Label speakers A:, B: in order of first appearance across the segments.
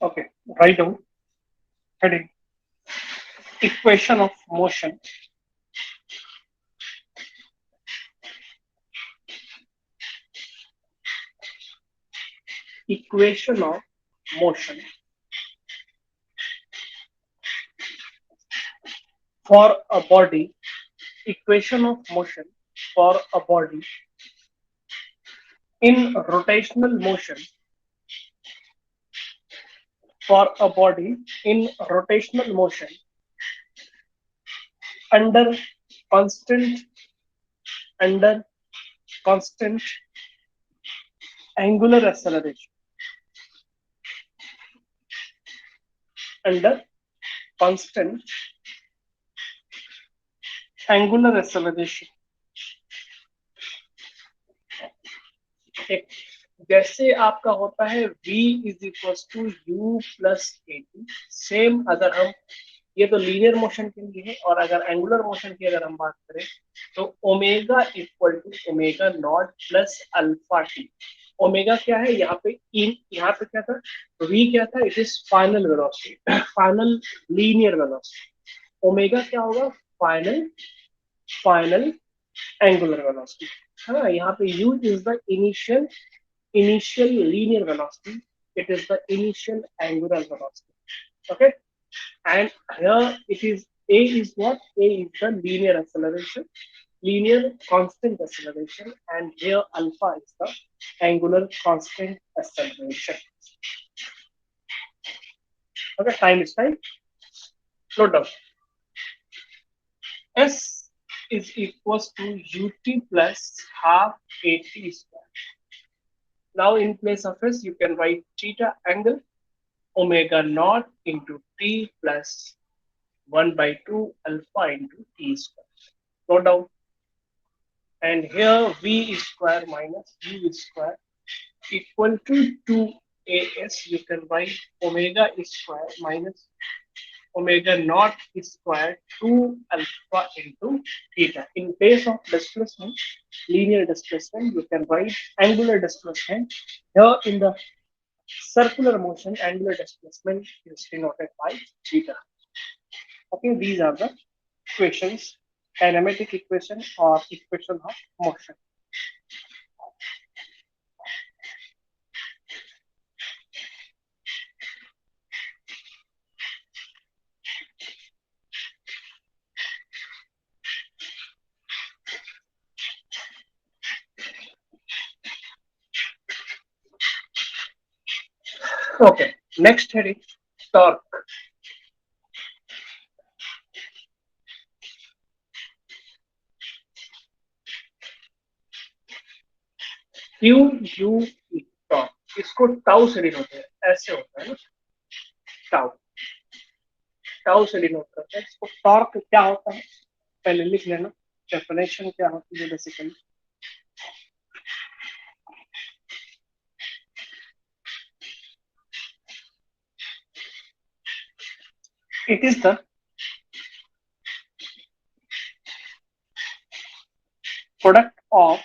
A: Okay, write down heading equation of motion. Equation of motion for a body. Equation of motion for a body in rotational motion. For a body in rotational motion under constant under constant angular acceleration. Under constant angular acceleration. एक जैसे आपका होता है v is equal to u plus a t, same अगर हम, ये तो linear motion के लिए है, और अगर एंगुलर मोशन की अगर हम बात करें तो omega equal to omega naught plus alpha t. Omega क्या है यहाँ पे, इन यहाँ पे क्या था, v क्या था, it is final velocity, final linear velocity. Omega क्या होगा, फाइनल फाइनल एंगुलर वेलोसिटी है ना। यहाँ पे u is the initial linear velocity, it is the initial angular velocity. Okay, and here it is, a is what, a is the linear acceleration, linear constant acceleration, and here alpha is the angular constant acceleration. Okay, time is time. Slow down. S is equals to ut plus half at square. Now in place of s you can write theta angle omega naught into t plus 1 by 2 alpha into t square. Note down. And here v square minus u square equal to 2as. You can write omega square minus omega naught square 2 alpha into theta. In case of displacement, linear displacement, you can write angular displacement. Here in the circular motion, angular displacement is denoted by theta. Okay, these are the equations, kinematic equation or equation of motion. Okay, next heading, torque. Q U E torque, इसको tau से denote होते हैं, ऐसे होता है ना, tau, tau से denote करते हैं इसको। टॉर्क क्या होता है पहले लिख लेना, डेफिनेशन क्या होती है basically. It is the product of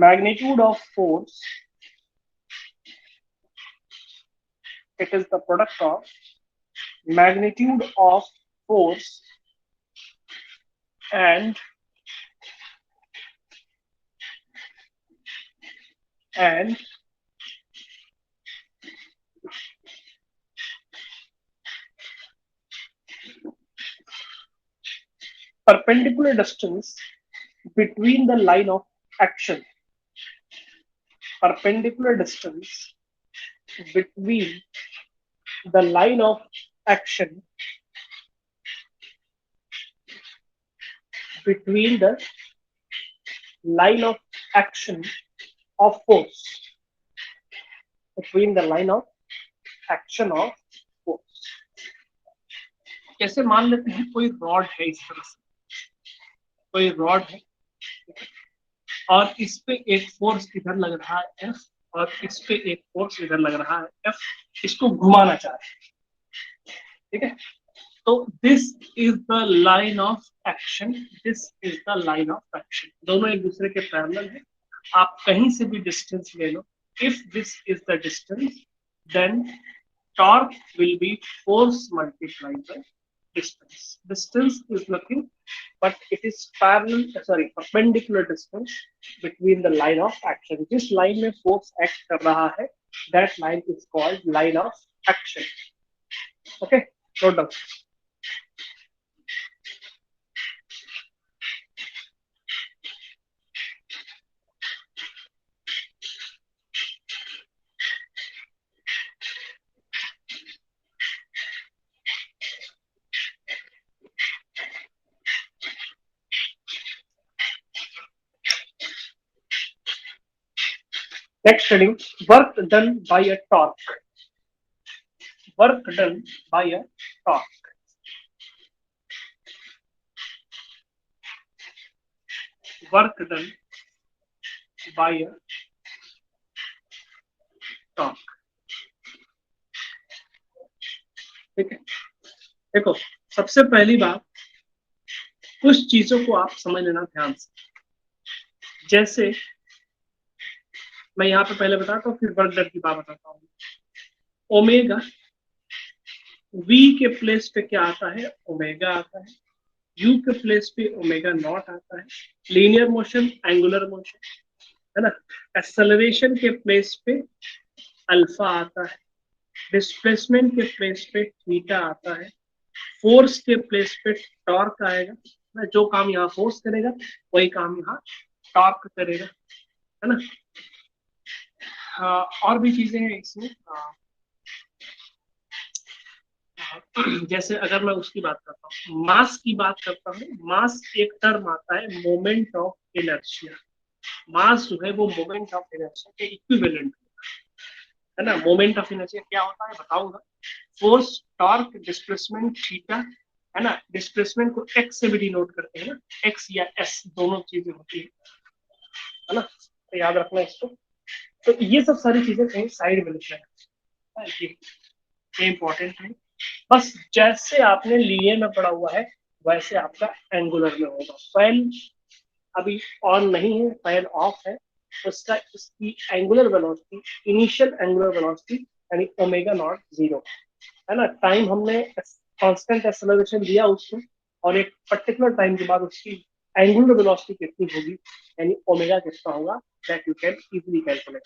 A: magnitude of force. It is the product of magnitude of force and perpendicular distance between the line of action. Perpendicular distance between the line of action, between the line of action of force, between the line of action of force. जैसे मान लेते हैं कोई rod है, इस तरह से कोई रॉड है और इस पे एक फोर्स इधर लग रहा है F, और इस पे एक फोर्स इधर लग रहा है F, इसको घुमाना चाह रहे हैं, ठीक है। तो this is the line of action, this is the line of action, दोनों एक दूसरे के पैरेलल है। आप कहीं से भी डिस्टेंस ले लो, if this is the distance then torque will be force multiplied by distance. Distance is nothing but it is perpendicular distance between the line of action. जिस line में force act कर रहा है, that line is called line of action. Okay, note down. Next heading, work done by a torque. Work done by a torque. Work done by a torque. ठीक है, देखो सबसे पहली बात कुछ चीजों को आप समझ लेना ध्यान से। जैसे मैं यहाँ पे पहले बताता हूँ, फिर वर्क डन की बात बताता हूँ। ओमेगा v के प्लेस पे क्या आता है? ओमेगा आता है। u के प्लेस पे ओमेगा नॉट आता है। लीनियर मोशन, एंगुलर मोशन, है ना। एक्सेलरेशन के प्लेस पे अल्फा आता है। डिस्प्लेसमेंट के प्लेस पे थीटा आता है। फोर्स के प्लेस पे टॉर्क आएगा। जो काम यहाँ फोर्स करेगा वही काम यहाँ टॉर्क करेगा, है ना। और भी चीजें हैं इसमें। जैसे अगर मैं उसकी बात करता हूँ, मास की बात करता हूँ, मास एक टर्म आता है मोमेंट ऑफ इनर्शिया। मास जो है वो मोमेंट ऑफ इनर्शिया के इक्विवेलेंट है ना। मोमेंट ऑफ इनर्शिया क्या होता है बताऊंगा। फोर्स, टॉर्क, डिस्प्लेसमेंट, थीटा, है ना। डिस्प्लेसमेंट को एक्स से भी डिनोट करते हैं ना, एक्स या एस दोनों चीजें होती है ना, तो याद रखना इसको। तो ये सब सारी चीजें कहीं साइड में लिखना है, ये इंपॉर्टेंट है। बस जैसे आपने लीनियर में पढ़ा हुआ है वैसे आपका एंगुलर में होगा। फैन अभी ऑन नहीं है, फैन ऑफ है, उसका इसकी angular velocity, initial angular velocity यानी ओमेगा नॉट 0 है ना। टाइम हमने कांस्टेंट एक्सेलरेशन दिया उसको, और एक पर्टिकुलर टाइम के बाद उसकी एंगुलर वेलोसिटी कितनी होगी यानी ओमेगा कितना होगा, that you can easily calculate,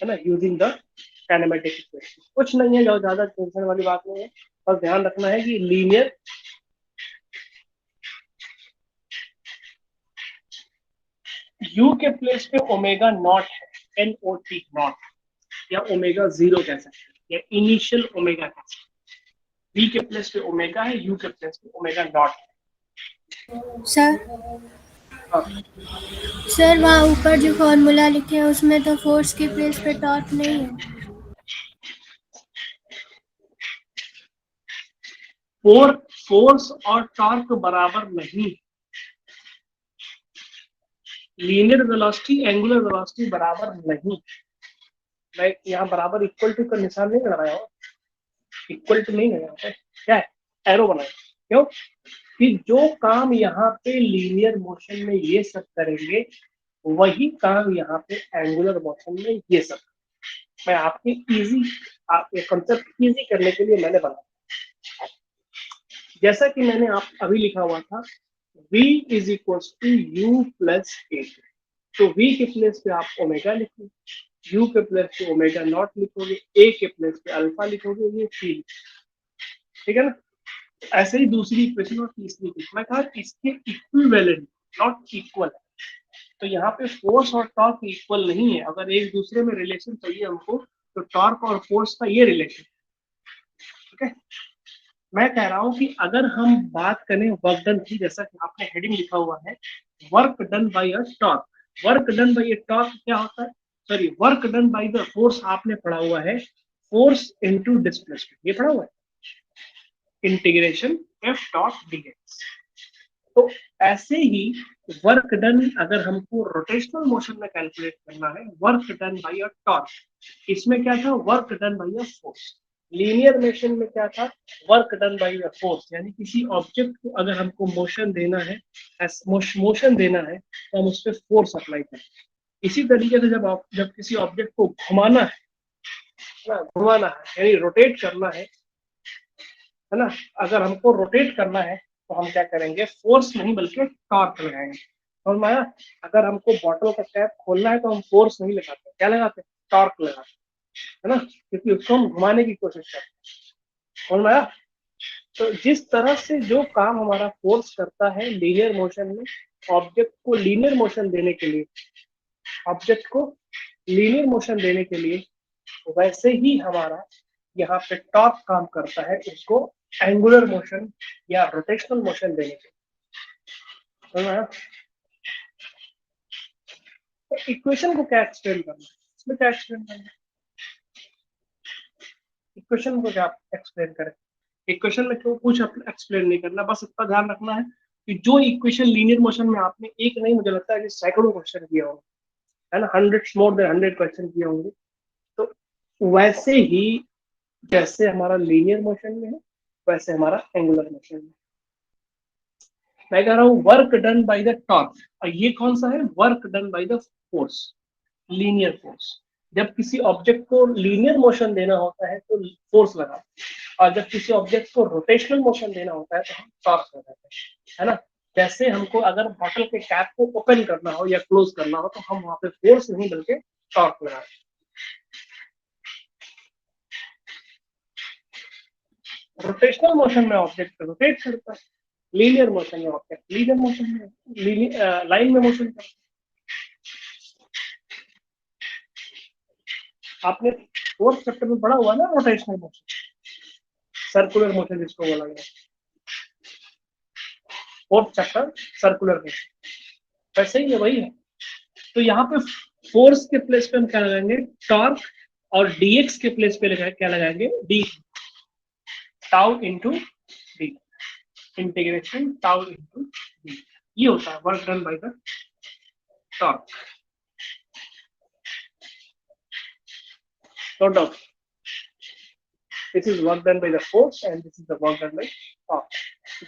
A: है ना, यूजिंग द काइनेमेटिक इक्वेशन। कुछ नहीं है, जो ज्यादा टेंशन वाली बात नहीं है, बस ध्यान रखना है कि लीनियर u के प्लेस पे ओमेगा नॉट है, NOT नॉट, या ओमेगा 0 कह सकते हैं, या इनिशियल ओमेगा कह सकते हैं। v के प्लेस पे ओमेगा है, u के प्लेस पे ओमेगा नॉट है।
B: सर
A: हाँ,
B: सर वहाँ ऊपर जो फॉर्मूला लिखे हैं उसमें तो फोर्स की प्लेस पे टॉर्क नहीं है।
A: फोर्स और टॉर्क बराबर नहीं, लीनियर वेलोसिटी एंगुलर वेलोसिटी बराबर नहीं। मैं यहाँ बराबर इक्वल टू का निशान नहीं लगाया हो, इक्वल टू नहीं लगाया, क्या है, एरो बनाया। क्यों? कि जो काम यहाँ पे लीनियर मोशन में ये सब करेंगे वही काम यहाँ पे एंगुलर मोशन में ये सब। मैं आपके इजी, आपके कंसेप्ट इजी करने के लिए मैंने बनाया। जैसा कि मैंने आप अभी लिखा हुआ था, v is equal to u plus a. तो v के प्लेस पे आप ओमेगा लिखोगे, u के प्लेस पे ओमेगा नॉट लिखोगे, a के प्लेस पे अल्फा लिखोगे, ये फील, ठीक है ना। ऐसे ही दूसरी इक्वेशन और तीसरी इक्वेशन, मैं कहा इसके इक्विवेलेंट नॉट इक्वल है। तो यहाँ पे फोर्स और टॉर्क इक्वल नहीं है। अगर एक दूसरे में रिलेशन चाहिए हमको तो टॉर्क और फोर्स का ये रिलेशन, ठीक है। मैं कह रहा हूँ कि अगर हम बात करें वर्क डन की, जैसा कि आपने हेडिंग लिखा हुआ है work done by a torque. Work done by a torque क्या होता है? Sorry, work done by the force आपने पढ़ा हुआ है, फोर्स इनटू डिस्प्लेसमेंट, ये पढ़ा हुआ है, इंटीग्रेशन एफ डॉट डीएक्स। तो ऐसे ही वर्क डन अगर हमको रोटेशनल मोशन में कैलकुलेट करना है, work done by a torque, इसमें क्या था, work done by a force. Linear motion में क्या था, work done by a force, यानी किसी ऑब्जेक्ट को अगर हमको मोशन देना है, मोशन देना है तो हम उस पर फोर्स अप्लाई करें। इसी तरीके से जब किसी ऑब्जेक्ट को घुमाना है ना, घुमाना है यानी रोटेट करना है ना। अगर हमको रोटेट करना है तो हम क्या करेंगे, फोर्स नहीं बल्कि टॉर्क लगाएंगे। और माया, अगर हमको बॉटल का कैप खोलना है तो हम फोर्स नहीं लगाते, क्या लगाते हैं, टॉर्क लगाते है ना, क्योंकि उसको हम घुमाने की कोशिश करते हैं। और माया, तो जिस तरह से जो काम हमारा फोर्स करता है लीनियर मोशन में, ऑब्जेक्ट को लीनियर मोशन देने के लिए, ऑब्जेक्ट को लीनियर मोशन देने के लिए, वैसे ही हमारा यहाँ पे टॉर्क काम करता है उसको एंगुलर मोशन या रोटेशनल मोशन देने के लिए, है ना। तो इक्वेशन को क्या एक्सप्लेन करना है, इसमें क्या एक्सप्लेन करना है, इक्वेशन को क्या एक्सप्लेन करें। इक्वेशन में क्यों कुछ एक्सप्लेन नहीं करना, बस इतना ध्यान रखना है कि जो इक्वेशन लीनियर मोशन में आपने एक नहीं, मुझे लगता है कि सैकड़ों क्वेश्चन किए होंगे, है ना, हंड्रेड्स, मोर देन 100 क्वेश्चन किए होंगे। तो वैसे ही जैसे हमारा लीनियर मोशन में है वैसे हमारा एंगुलर मोशन में। मैं कह रहा हूँ work done by the torque, और ये कौन सा है, work done by the force, linear force. जब किसी ऑब्जेक्ट को लीनियर मोशन देना होता है तो फोर्स लगाते हैं, और जब किसी ऑब्जेक्ट को रोटेशनल मोशन देना होता है तो हम टॉर्क लगाते हैं, है ना। जैसे हमको अगर बॉटल के कैप को ओपन करना हो या क्लोज करना हो तो हम वहां पे फोर्स नहीं बल्कि टॉर्क लगाते हैं। रोटेशनल मोशन में ऑब्जेक्ट रोटेट करता है, लीनियर मोशन में ऑब्जेक्ट लीनियर मोशन में लाइन में मोशन करता है। आपने फोर्थ चैप्टर में पढ़ा हुआ ना रोटेशनल मोशन, सर्कुलर मोशन जिसको बोला गया, फोर्थ चैप्टर सर्कुलर मोशन, वैसे ही है, वही है। तो यहाँ पे फोर्स के प्लेस पे हम क्या लगाएंगे, टॉर्क, और डीएक्स के प्लेस पे क्या लगाएंगे, D, tau into D, integration tau into D, ये होता है work done by the torque. Note down, this is work done by the force and this is the work done by torque.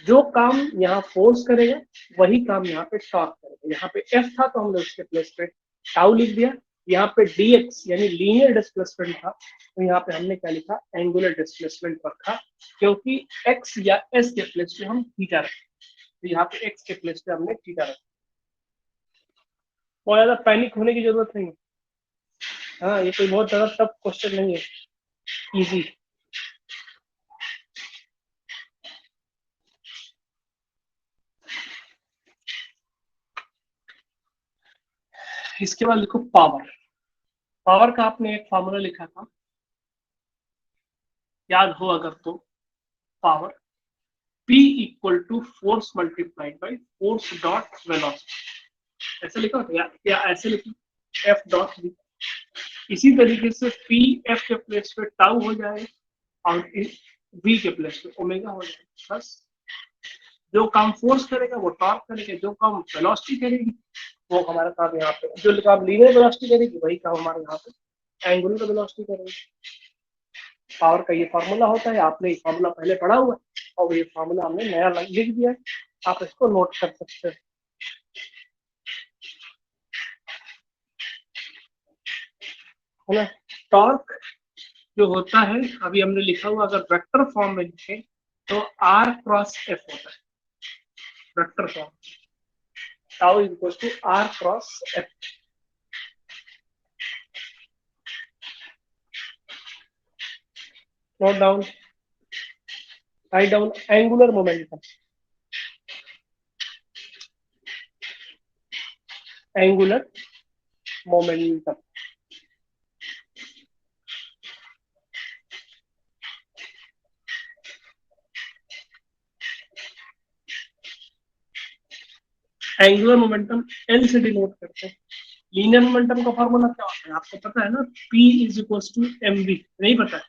A: जो काम यहाँ force करेगा वही काम यहाँ पे टॉर्क करेगा। यहाँ पे एफ था तो हमने उसके प्लेस पे टाउ लिख दिया, यहाँ पे dx यानी लीनियर डिस्प्लेसमेंट था तो यहाँ पे हमने क्या लिखा, एंगुलर डिस्प्लेसमेंट रखा, क्योंकि x या s के प्लेस पे हम थीटा रखें, तो यहाँ पे x के प्लेस पे हमने थीटा रखा। बहुत ज्यादा पैनिक होने की जरूरत नहीं है, हाँ ये कोई बहुत ज्यादा टफ क्वेश्चन नहीं है, इजी। इसके बाद लिखो पावर। पावर का आपने एक फॉर्मूला लिखा था, याद हो अगर तो, power P equal to force multiplied by force dot velocity, ऐसे लिखा होता है या ऐसे लिखो, F डॉट V। इसी तरीके से P F के प्लेस पे टाउ हो जाएगा और V के प्लेस पे ओमेगा हो जाएगा। बस जो काम फोर्स करेगा वो टॉर्क करेगा, जो काम वेलोसिटी करेगी वो हमारा काम यहाँ पे, जो काम लीनियर वेलोसिटी करेगी वही काम हमारे यहाँ पे एंगुलर वेलोसिटी करेगी। पावर का ये फार्मूला होता है, आपने ये फार्मूला पहले पढ़ा हुआ है और ये फार्मूला हमने नया लिख दिया है, आप इसको नोट कर सकते हैं, है ना। टॉर्क जो होता है, अभी हमने लिखा हुआ, अगर वेक्टर फॉर्म में लिखे तो R क्रॉस F होता है, vector form, tau equal to R cross F। Note down, write down angular momentum, angular momentum, angular momentum L से डिनोट करते हैं। लीनियर मोमेंटम का फॉर्मूला क्या होता है आपको पता है ना, P is equal to mv, नहीं पता है,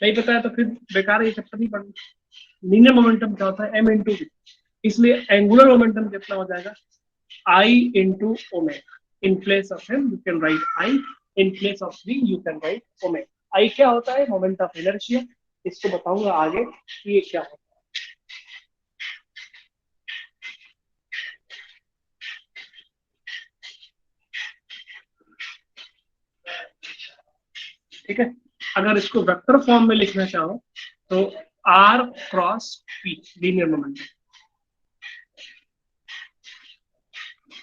A: नहीं पता है तो फिर बेकार ये चैप्टर नहीं पढ़ना। लीनियर मोमेंटम क्या होता है, m इंटू v, इसलिए एंगुलर मोमेंटम कितना हो जाएगा, I into omega. In place of m you can write I, in place of v you can write omega. I क्या होता है, मोमेंट ऑफ इनर्शिया, इसको बताऊंगा आगे कि ये क्या होता है। ठीक है, अगर इसको वेक्टर फॉर्म में लिखना चाहो तो R cross P linear momentum,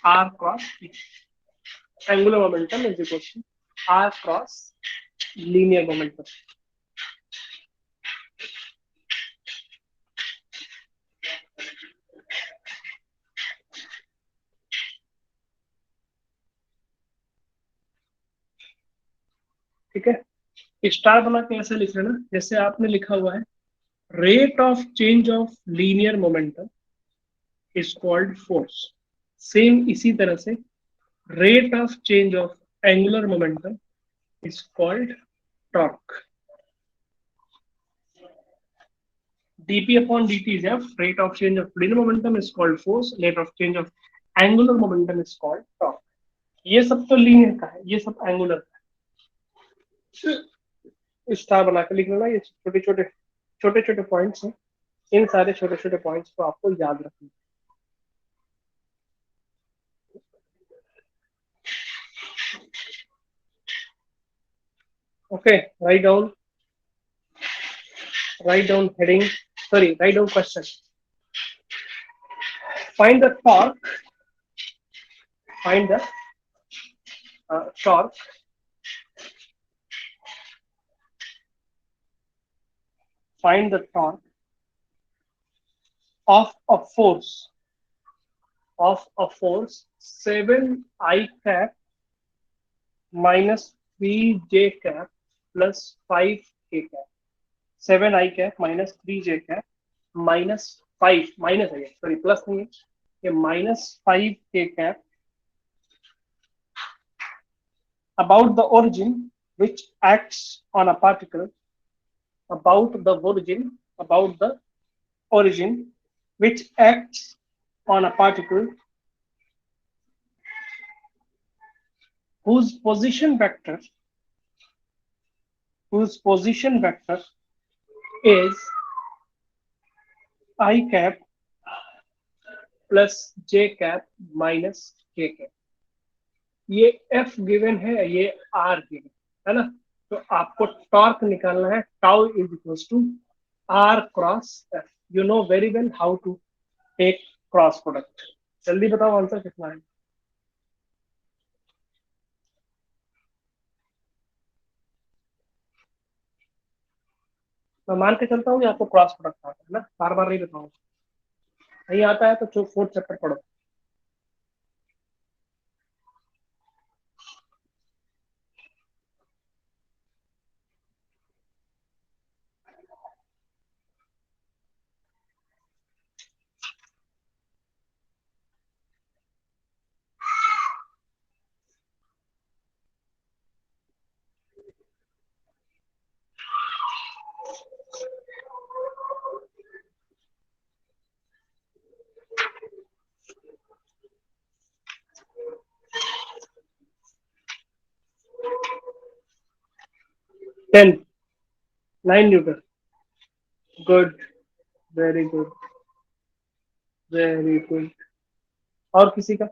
A: R cross P angular momentum is equal to R cross linear momentum. ठीक है, स्टार बना के ऐसे लिख लेना जैसे आपने लिखा हुआ है, rate of change of linear momentum is called force. Same इसी तरह से rate of change of angular momentum is called torque. dp upon dt is f, rate of change of linear momentum is called force, rate of change of angular momentum is called torque। ये सब तो linear का है, ये सब angular का है। Star बना के लिख लेना, ये छोटे छोटे पॉइंट्स हैं, इन सारे छोटे छोटे पॉइंट्स को आपको याद रखना। Okay, write down heading, sorry, write down question. Find the torque, find the torque find the torque of a force 7 I cap minus 3j cap plus 5k cap, 7I cap minus 3j cap minus 5 minus है, sorry plus नहीं है, ये minus 5k cap about the origin which acts on a particle, about the origin which acts on a particle whose position vector is I cap plus j cap minus k cap। ये f given है, ये r given है ना, तो आपको torque निकालना है, tau is equal to r cross f। You know very well how to take cross product. जल्दी बताओ आंसर कितना है। मैं मान के चलता हूँ कि आपको क्रॉस प्रोडक्ट आता है ना, बार बार नहीं बताऊंगा, नहीं आता है तो 4th चैप्टर पढ़ो। Ten 9 Newton, good, very good, very good. और किसी का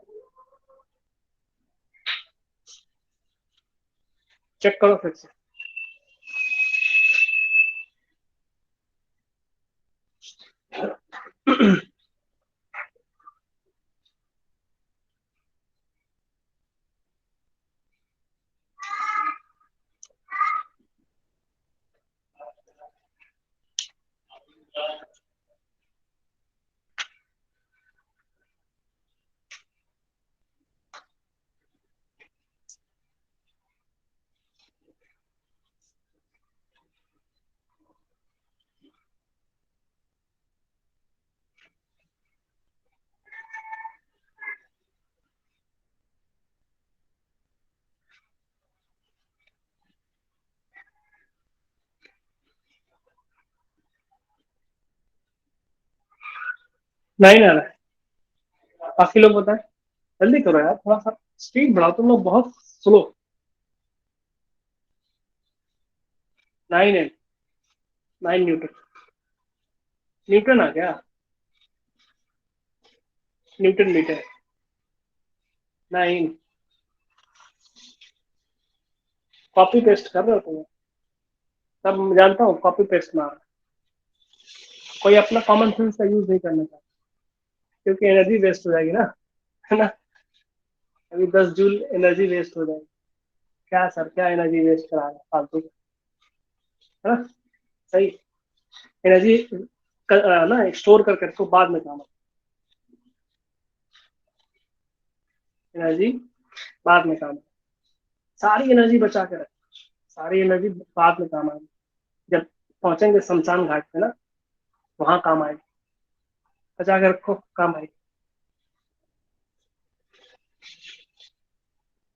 A: चेक करो फिर से। नाइन आ रहा है, बाकी लोग बताएं, जल्दी करो यार, थोड़ा सा स्पीड बढ़ाओ, तुम लोग बहुत स्लो। 9 है, 9 न्यूटन, न्यूटन आ गया, न्यूटन मीटर 9। कॉपी पेस्ट कर रहे हो तुम। तब मैं जानता हूँ कॉपी पेस्ट मार, कोई अपना कॉमन सेंस का यूज नहीं करना चाहता, क्योंकि एनर्जी वेस्ट हो जाएगी ना, है ना। अभी 10 जूल एनर्जी वेस्ट हो जाएगी। क्या सर, क्या एनर्जी वेस्ट करा रहे हैं फालतू, है ना। सही। एनर्जी ना स्टोर करके रखो, बाद में काम, एनर्जी बाद में काम, सारी एनर्जी बचा के रखो, सारी एनर्जी बाद में काम आएगी, जब पहुंचेंगे शमशान घाट पे ना, वहां काम आएगी। बचा के रखो, काम आएगी।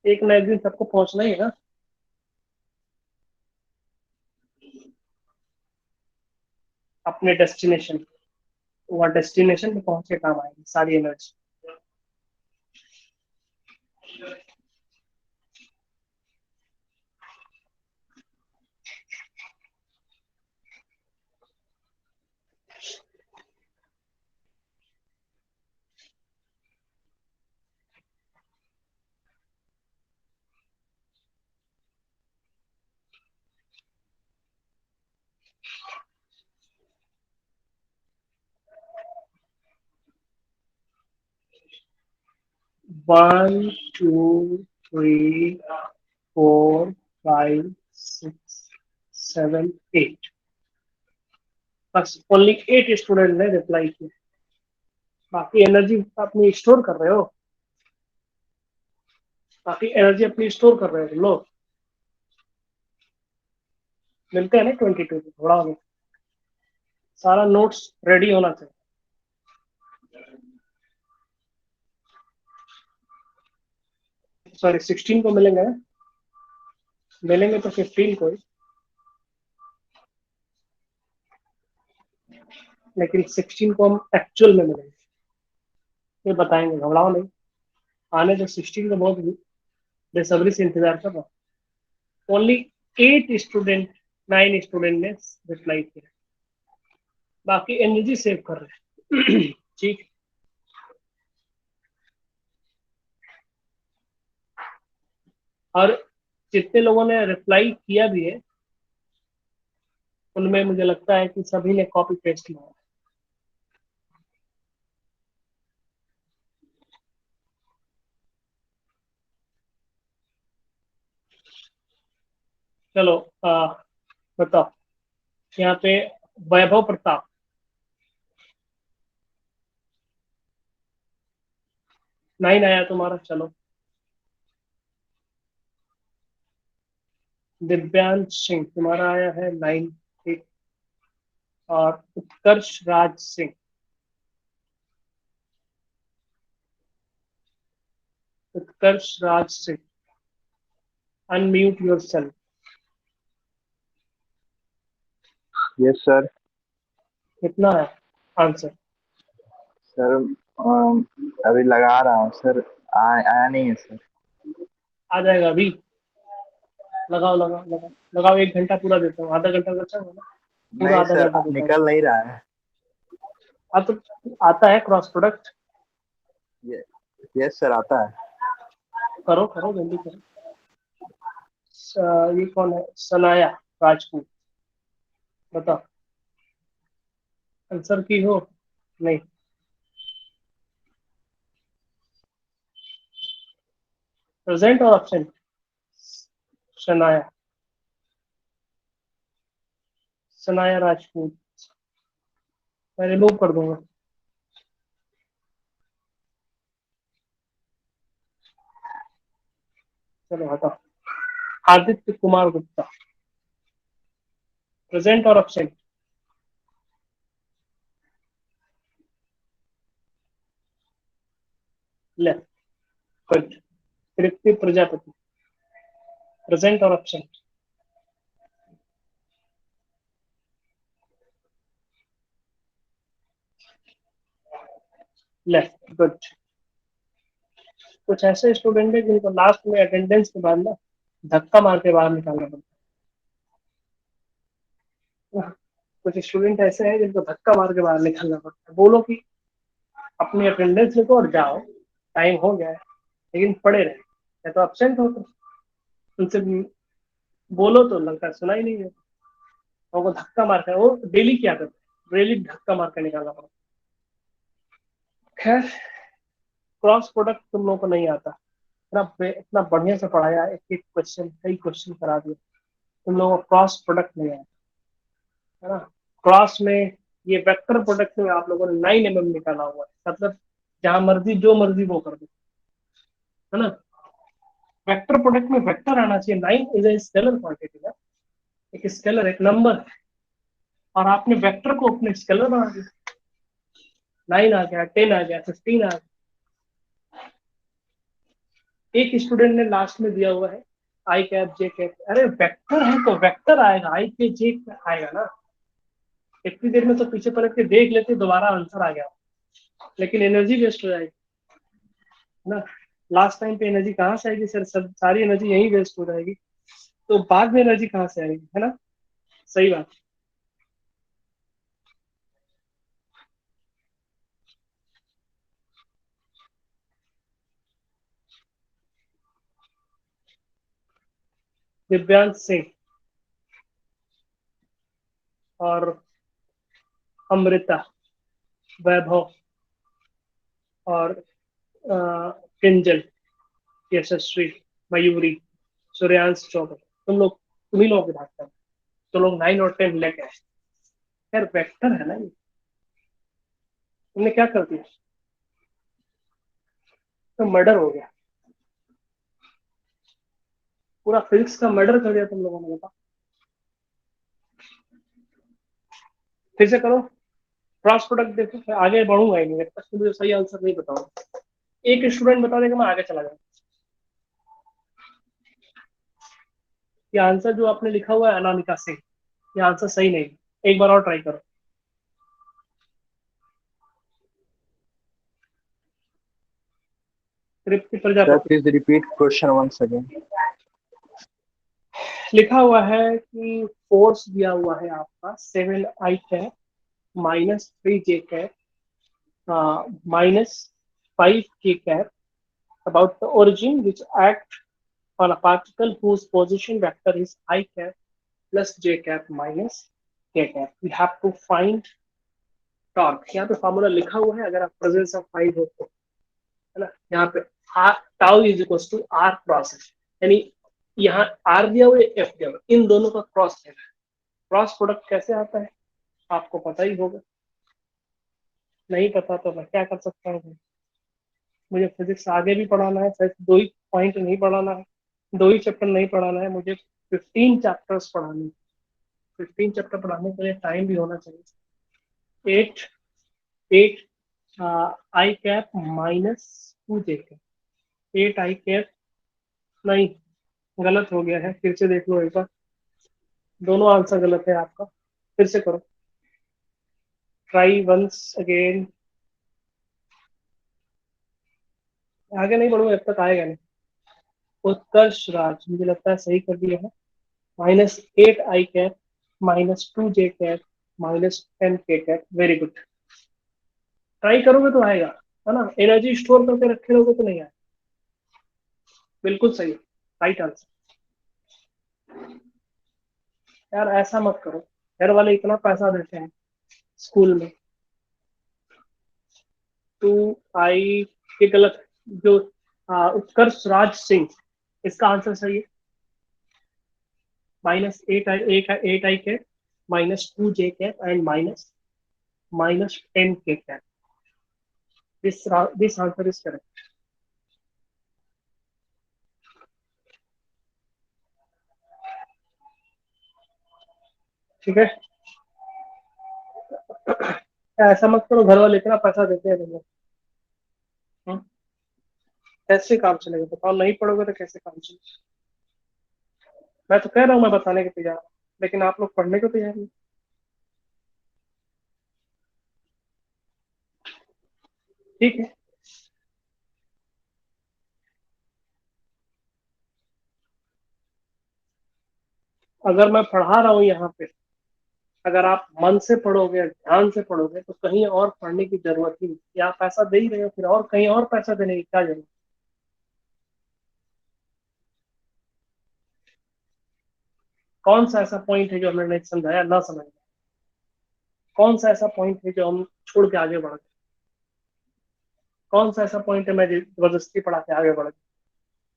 A: एक ना एक दिन सबको पहुंचना ही है ना, अपने डेस्टिनेशन। वह डेस्टिनेशन पे पहुंच के काम आएगी सारी एनर्जी। 1 2 3 4 5 6 7 8, बस ओनली 8 स्टूडेंट ने रिप्लाई किया। बाकी एनर्जी अपनी स्टोर कर रहे हो, बाकी एनर्जी अपनी स्टोर कर रहे हो लोग। मिलते हैं ना 22 को, थोड़ा हो, सारा नोट्स रेडी होना चाहिए। सॉरी 16 को मिलेंगे ना, मिलेंगे तो 15 को ही, लेकिन 16 को हम एक्चुअल में मिलेंगे, ये बताएंगे, घबराओ नहीं। आने तो 16 को बहुत बेसब्री से इंतजार कर रहा हूँ। ओनली 8 स्टूडेंट, 9 स्टूडेंट ने रिप्लाई किया, बाकी एनर्जी सेव कर रहे हैं। ठीक। और जितने लोगों ने रिप्लाई किया भी है, उनमें मुझे लगता है कि सभी ने कॉपी पेस्ट किया है। चलो, बताओ, यहाँ पे वैभव प्रताप, 9 आया तुम्हारा, चलो। दिव्यांश सिंह तुम्हारा आया है 9, ठीक। और Utkarsh Raj Singh, Utkarsh Raj Singh, unmute yourself.
C: Yes sir.
A: कितना है आंसर?
C: सर अभी लगा रहा हूँ सर, आया नहीं है सर।
A: आ जाएगा अभी, लगाओ लगाओ लगाओ लगाओ, 1 घंटा पूरा देता हूँ, आधा घंटा बचा होगा ना, पूरा
C: नहीं
A: आधा
C: सर,
A: घंटा देता हूँ।
C: निकल नहीं रहा है।
A: अब तो आता है क्रॉस प्रोडक्ट,
C: ये यस सर, आता है।
A: करो करो जल्दी करो। ये कौन है? सनाया राजपूत, बताओ आंसर की हो? नहीं। प्रेजेंट और ऑप्शन? सनाया, सनाया राजपूत, मैं रिमूव कर दूंगा। चलो हटाओ। आदित्य कुमार गुप्ता, प्रेजेंट और option? Left, good. Kriti Prajapati, present और ऑप्शन? Left, good. कुछ ऐसे स्टूडेंट है जिनको लास्ट में अटेंडेंस के बाद ना धक्का मार के बाहर निकालना पड़ता है। कुछ स्टूडेंट ऐसे हैं जिनको धक्का मार के बाहर निकालना पड़ता है, बोलो कि अपनी अटेंडेंस लिखो और जाओ, टाइम हो गया है, लेकिन पढ़े रहे, या तो अब्सेंट हो तो उनसे बोलो तो लगता है सुना ही नहीं है। वो धक्का मार कर, वो डेली क्या करते हैं, डेली धक्का मार कर निकालना पड़ता है। खैर, क्रॉस प्रोडक्ट तुम लोगों को नहीं आता, इतना बढ़िया से पढ़ाया, एक एक क्वेश्चन, कई क्वेश्चन करा दिए, तुम लोगों को क्रॉस प्रोडक्ट नहीं आता है ना। क्रॉस में ये वेक्टर प्रोडक्ट में आप लोगों ने 9 mm निकाला हुआ है, मतलब जहां मर्जी जो मर्जी वो कर दो, है ना। वेक्टर प्रोडक्ट में वेक्टर आना चाहिए, 9 इज ए स्केलर क्वांटिटी ना, एक स्केलर, एक नंबर, और आपने वेक्टर को अपने स्केलर बना दिया। 9 आ गया, 10 आ गया, 15 आ गया। एक स्टूडेंट ने लास्ट में दिया हुआ है आई कैप जे कैप, अरे वेक्टर है तो वेक्टर आएगा, आई के जे आएगा ना। इतनी देर में तो पीछे पलट के देख लेते, दोबारा आंसर आ गया, लेकिन एनर्जी वेस्ट हो जाएगी ना। लास्ट टाइम पे एनर्जी कहाँ से आएगी सर, सब सारी एनर्जी यही वेस्ट हो जाएगी, तो बाद में एनर्जी कहाँ से आएगी, है ना। सही बात। दिव्यांश सिंह और अमृता, वैभव और किंजल, यशस्वी, मयूरी, सूर्यांश चौबे, तुम ही लोग बात कर, तो लोग 9 और 10 लेके आए। यार वेक्टर है ना ये, तुमने क्या कर दिया, तो मर्डर हो गया, पूरा फिजिक्स का मर्डर कर दिया तुम लोगों ने, बता। फिर से करो, क्रॉस प्रोडक्ट देखो, मैं आगे बढ़ूंगा ही नहीं जब तक मुझे सही आंसर नहीं बताऊंगा। एक स्टूडेंट बता देगा, मैं आगे चला जाऊंगा। ये आंसर जो आपने लिखा हुआ है अनामिका सिंह, ये आंसर सही नहीं है, एक बार और ट्राई करो। Tripti
C: sir
A: Prajapati,
C: please repeat question once again.
A: लिखा हुआ है कि फोर्स दिया हुआ है आपका 7 I cap -3 J cap -5 K cap about the origin which act on a particle whose position vector is I cap plus J cap minus K cap. We have to find torque. यहाँ पे formula लिखा हुआ है, अगर आप presence of five हो तो, है ना। यहाँ पे R tau is equal to R cross है, यानी यहाँ आर दिया हुआ है, एफ दिया हुआ है, इन दोनों का क्रॉस है। क्रॉस प्रोडक्ट कैसे आता है आपको पता ही होगा, नहीं पता तो मैं क्या कर सकता हूँ। मुझे फिजिक्स आगे भी पढ़ाना है, सिर्फ 2 ही पॉइंट नहीं पढ़ाना है, 2 ही चैप्टर नहीं पढ़ाना है, मुझे 15 चैप्टर्स पढ़ाने हैं। 15 चैप्टर पढ़ाने के लिए टाइम भी होना चाहिए। 8 8 I cap -2 J cap, 8 I cap, नहीं गलत हो गया है, फिर से देख लो एक बार, दोनों आंसर गलत है आपका, फिर से करो, ट्राई वंस अगेन। आगे नहीं बढ़ूंगा जब तक आएगा नहीं। उत्कर्ष राज, मुझे लगता है सही कर दिया है, -8 I cap -2 J cap -10 K cap, very good. Try करोगे तो आएगा, है ना। एनर्जी स्टोर करके रखे रहोगे तो नहीं आएगा। बिल्कुल सही, राइट आंसर। यार ऐसा मत करो, घर वाले इतना पैसा देते हैं स्कूल में, टू आई, ये गलत है। जो उत्कर्ष राज सिंह, इसका आंसर सही है, -8 I cap -2 J cap and -10 K cap, this answer is correct. ठीक है, ऐसा मत करो, घर वाले इतना पैसा देते हैं तुम्हें, हम्म? कैसे काम चलेगा बताओ, नहीं पढ़ोगे तो कैसे काम चलेगा। मैं तो कह रहा हूँ मैं बताने के तैयार हूँ, लेकिन आप लोग पढ़ने को तैयार नहीं। ठीक है, अगर मैं पढ़ा रहा हूँ यहाँ पे, अगर आप मन से पढ़ोगे, ध्यान से पढ़ोगे, तो कहीं और पढ़ने की जरूरत ही नहीं। या आप पैसा दे ही रहे हो, फिर और कहीं और पैसा देने की क्या जरूरत। कौन सा ऐसा पॉइंट है जो हमने नहीं समझाया, ना समझ, कौन सा ऐसा पॉइंट है जो हम छोड़ के आगे बढ़ गए, कौन सा ऐसा पॉइंट है मैं जबरदस्ती पढ़ा के आगे बढ़ गया।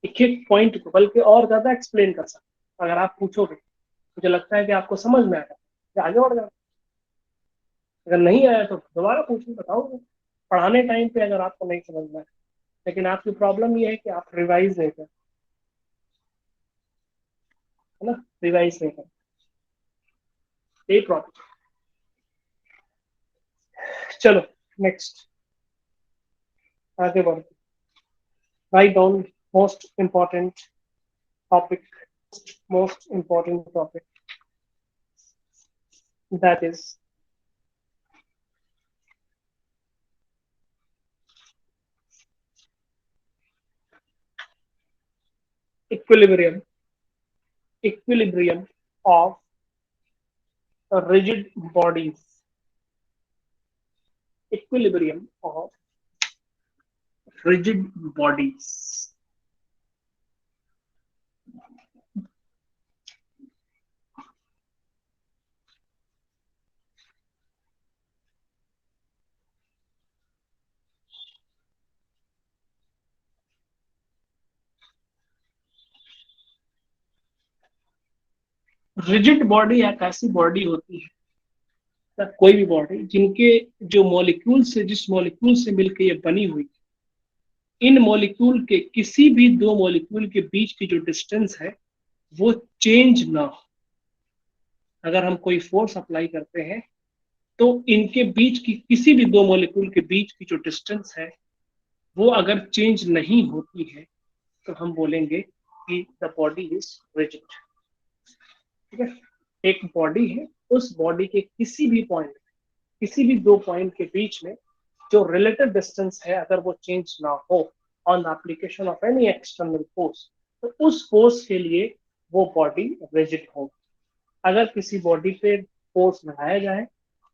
A: एक एक पॉइंट को बल्कि और ज्यादा एक्सप्लेन कर सकते, अगर आप पूछोगे मुझे लगता है कि आपको समझ में आएगा कि आगे बढ़ जाओ। अगर नहीं आया तो दोबारा पूछो, बताओगे पढ़ाने टाइम पे अगर आपको नहीं समझ में आए। लेकिन आपकी प्रॉब्लम ये है कि आप रिवाइज नहीं करते, है ना, रिवाइज नहीं करते, यही प्रॉब्लम। चलो नेक्स्ट, आगे बढ़ो। Write down most important topic, most important topic, that is equilibrium, equilibrium of rigid bodies, equilibrium of rigid bodies। Rigid body एक ऐसी बॉडी होती है, कोई भी बॉडी जिनके जो मॉलिक्यूल से, जिस मॉलिक्यूल से मिलकर ये बनी हुई, इन मॉलिक्यूल के किसी भी दो मॉलिक्यूल के बीच की जो डिस्टेंस है वो चेंज ना हो। अगर हम कोई फोर्स अप्लाई करते हैं तो इनके बीच की किसी भी दो मॉलिक्यूल के बीच की जो डिस्टेंस है वो अगर चेंज नहीं होती है तो हम बोलेंगे कि द बॉडी इज रिजिड। ठीक है, एक बॉडी है, उस बॉडी के किसी भी पॉइंट, किसी भी दो पॉइंट के बीच में जो रिलेटिव डिस्टेंस है अगर वो चेंज ना हो on the application of any external force, तो उस फोर्स के लिए वो बॉडी रिजिड होगी। अगर किसी बॉडी पे फोर्स लगाया जाए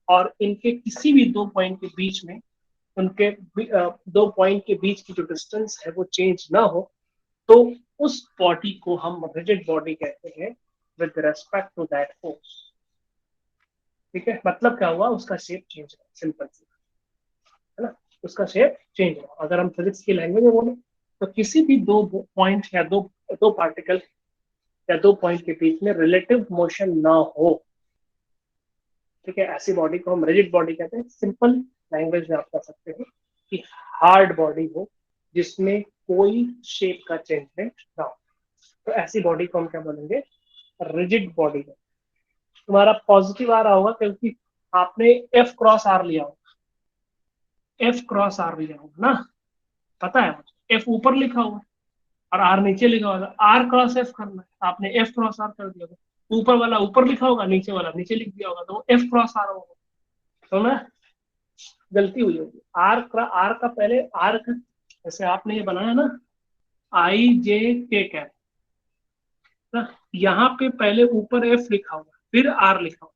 A: और इनके किसी भी दो पॉइंट के बीच में, उनके दो पॉइंट के बीच की जो डिस्टेंस है वो चेंज ना हो, तो उस बॉडी को हम रिजिड बॉडी कहते हैं with respect to that force. ठीक है, मतलब क्या हुआ, उसका शेप चेंज हुआ, सिंपल सी, है ना, उसका शेप चेंज हुआ। अगर हम फिजिक्स की लैंग्वेज में बोले तो किसी भी दो पॉइंट या दो दो पार्टिकल या दो पॉइंट के बीच में रिलेटिव मोशन ना हो, ठीक है, ऐसी बॉडी को हम रिजिड बॉडी कहते हैं। सिंपल लैंग्वेज में आप कह सकते हैं कि हार्ड बॉडी हो जिसमें कोई शेप का चेंजमेंट ना हो, तो ऐसी बॉडी को हम क्या बोलेंगे, रिजिड बॉडी। तुम्हारा पॉजिटिव आ रहा होगा क्योंकि आपने एफ क्रॉस आर लिया होगा, एफ क्रॉस आर लिया होगा ना, पता है मुझे, एफ ऊपर लिखा हुआ है और आर नीचे लिखा होगा, आर क्रॉस एफ करना है, आपने एफ क्रॉस आर कर दिया होगा, ऊपर वाला ऊपर लिखा होगा, नीचे वाला नीचे लिख दिया होगा, तो वो एफ क्रॉस आर होगा। तो ना गलती हुई होगी, आर का पहले आर का, जैसे आपने ये बनाया ना आई जे के कैप ना, यहाँ पे पहले ऊपर एफ लिखा हुआ फिर आर लिखा हुआ,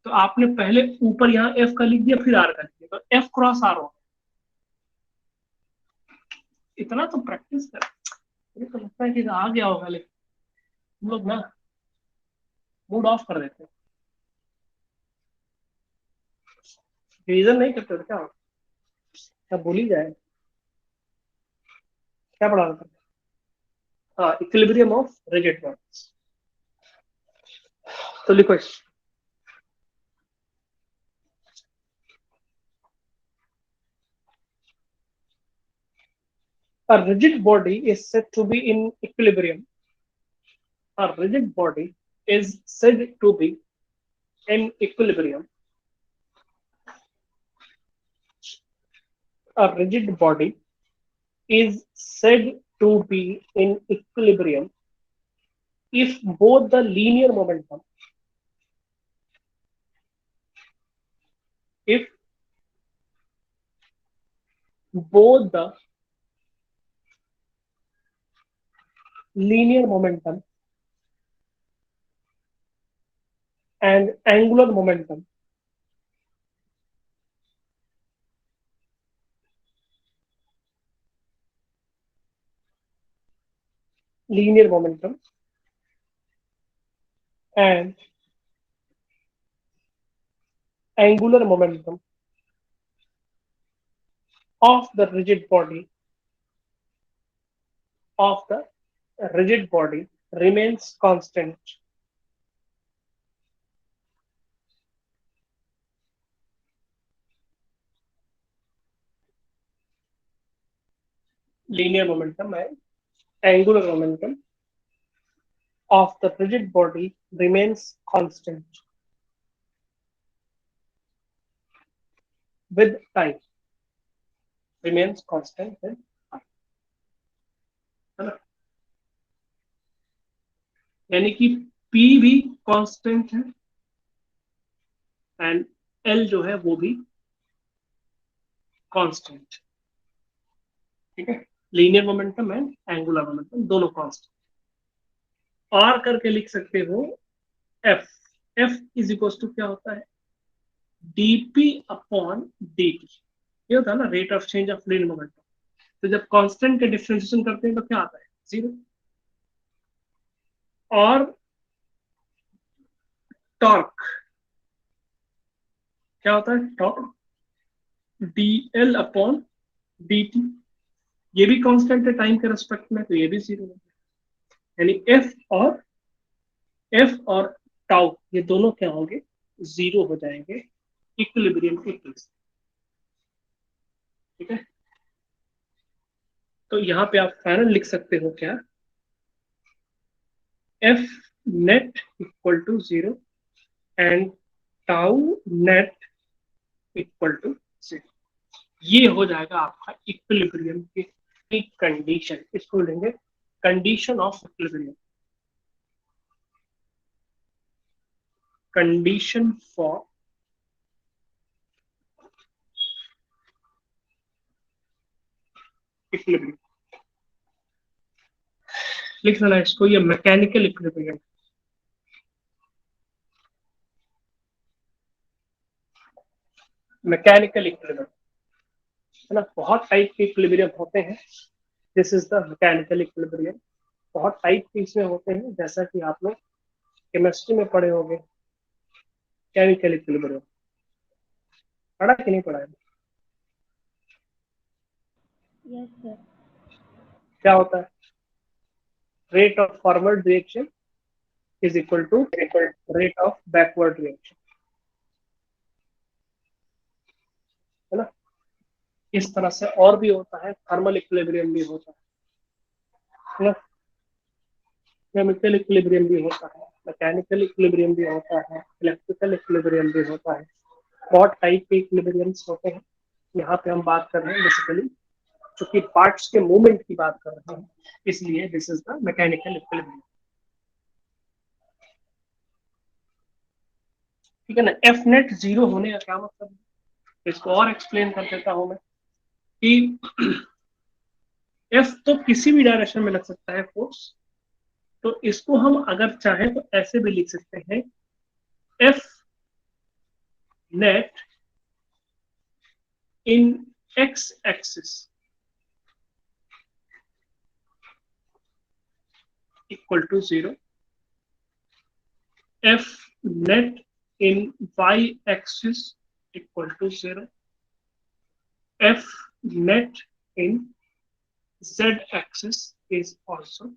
A: तो आपने पहले ऊपर यहाँ एफ का लिख दिया फिर आर का लिख दिया, तो एफ क्रॉस आर हो। इतना तो प्रैक्टिस कर, मुझे तो लगता है कि आ गया होगा, लेकिन हम लोग ना मूड ऑफ कर देते हैं, रिविजन नहीं करते तो क्या होगा, सब भूल ही जाए। क्या पढ़ा रहा था, हाँ, इक्विलिब्रियम ऑफ रिजिड बॉडीज। तो लिखो इस, a rigid body is said to be in equilibrium, a rigid body is said to be in equilibrium, a rigid body is said to be in equilibrium if both the linear momentum, if both the linear momentum and angular momentum linear momentum and angular momentum of the rigid body remains constant. Linear momentum and angular momentum of the rigid body remains constant with time. Remains constant with time. है ना? यानी कि P भी constant है and L जो है वो भी कांस्टेंट. ठीक है, linear momentum and angular momentum दोनों कांस्टेंट. R करके लिख सकते हो F. F is equal to क्या होता है? dp upon dt. ये होता है ना rate of change of linear momentum. तो जब कांस्टेंट के डिफरेंशिएशन करते हैं तो क्या आता है? 0. और टॉर्क क्या होता है? Torque dl upon dt. ये भी कांस्टेंट है टाइम के रेस्पेक्ट में, तो ये भी 0 है. यानी एफ और टाउ ये दोनों क्या होंगे? 0 हो जाएंगे इक्विलिब्रियम के केस. ठीक है, तो यहाँ पे आप फाइनल लिख सकते हो क्या? F net equal to 0 and tau net equal to 0. ये हो जाएगा आपका इक्विलिब्रियम की कंडीशन. इसको लेंगे condition of equilibrium. Condition for equilibrium. लिख लेना इसको, ये मैकेनिकल इक्विलिब्रियम. मैकेनिकल इक्विलिब्रियम है ना. बहुत टाइप के इक्विलिब्रियम होते हैं. This is the mechanical equilibrium. बहुत टाइप के इसमें होते हैं, जैसा कि आप लोग केमिस्ट्री में पढ़े होंगे. केमिकल इक्विलिब्रियम पढ़ा कि नहीं पढ़ा है?
B: Yes sir.
A: क्या होता है? Rate of forward reaction is equal to rate of backward reaction. है ना. इस तरह से और भी होता है. थर्मल इक्विलिब्रियम भी होता है ना. केमिकल इक्विलिब्रियम भी होता है, मैकेनिकल इक्विलिब्रियम भी होता है, इलेक्ट्रिकल इक्विलिब्रियम भी होता है. बहुत टाइप के इक्विलिब्रियम्स होते हैं. यहाँ पे हम बात कर रहे हैं बेसिकली चूंकि पार्ट्स के मूवमेंट की बात कर रहे हैं, इसलिए this is the mechanical equilibrium. ठीक है ना. एफ नेट 0 होने का क्या मतलब है? इसको और एक्सप्लेन कर देता हूं मैं कि एफ तो किसी भी डायरेक्शन में लग सकता है फोर्स. तो इसको हम अगर चाहें तो ऐसे भी लिख सकते हैं, F net in x axis equal to 0. F net in y axis equal to 0. F net in z axis is also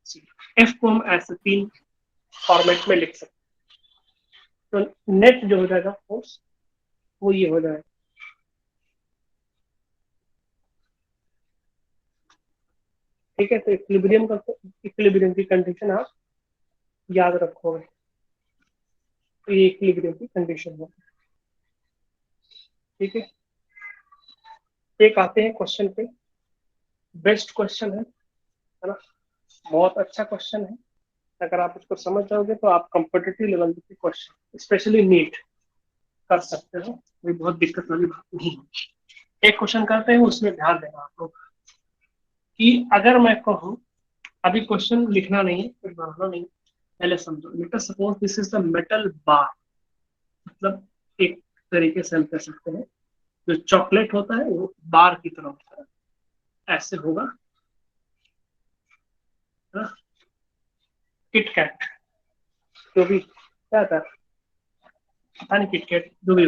A: 0. F को हम ऐसे 3 फॉर्मेट में लिख सकते हैं. तो नेट जो हो जाएगा फोर्स वो ये हो जाएगा. ठीक है, तो इक्विलिब्रियम की कंडीशन आप याद रखोगे. तो ये इक्विलिब्रियम की कंडीशन है. ठीक है, एक आते हैं क्वेश्चन पे. बेस्ट क्वेश्चन है ना. बहुत अच्छा क्वेश्चन है. अगर आप इसको समझ जाओगे तो आप कॉम्पिटिटिव लेवल के क्वेश्चन स्पेशली नीट कर सकते हो. कोई बहुत दिक्कत वाली बात नहीं है. एक क्वेश्चन करते हैं, उसमें ध्यान देना आप लोग कि अगर मैं कहूँ, अभी क्वेश्चन लिखना नहीं है, कुछ बनाना नहीं, पहले समझो. Let us suppose this is the metal bar. मतलब एक तरीके से हम कह सकते हैं जो चॉकलेट होता है वो बार की तरह होता है. ऐसे होगा किटकैट. जो भी क्या था, पता नहीं, किटकैट, जो भी,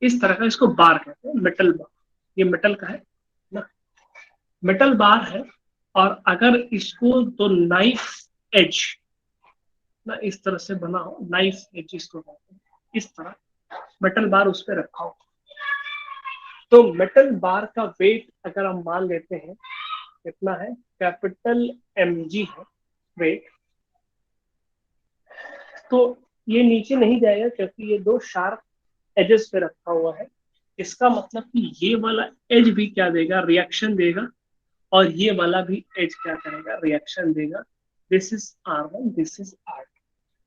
A: इस तरह का इसको बार कहते हैं, मेटल बार। ये मेटल का है ना, मेटल बार है। और अगर इसको तो नाइफ एज ना इस तरह से बना हो, नाइफ एज इसको कहते हैं, इस तरह मेटल बार उस पर रखा हो, तो मेटल बार का वेट अगर हम मान लेते हैं कितना है, कैपिटल एम जी है वेट, तो ये नीचे नहीं जाएगा क्योंकि ये दो शार्प एजेस पे रखा हुआ है। इसका मतलब कि ये वाला एज भी क्या देगा, रिएक्शन देगा, और ये वाला भी एज क्या करेगा, रिएक्शन देगा। This is R1, this is R2।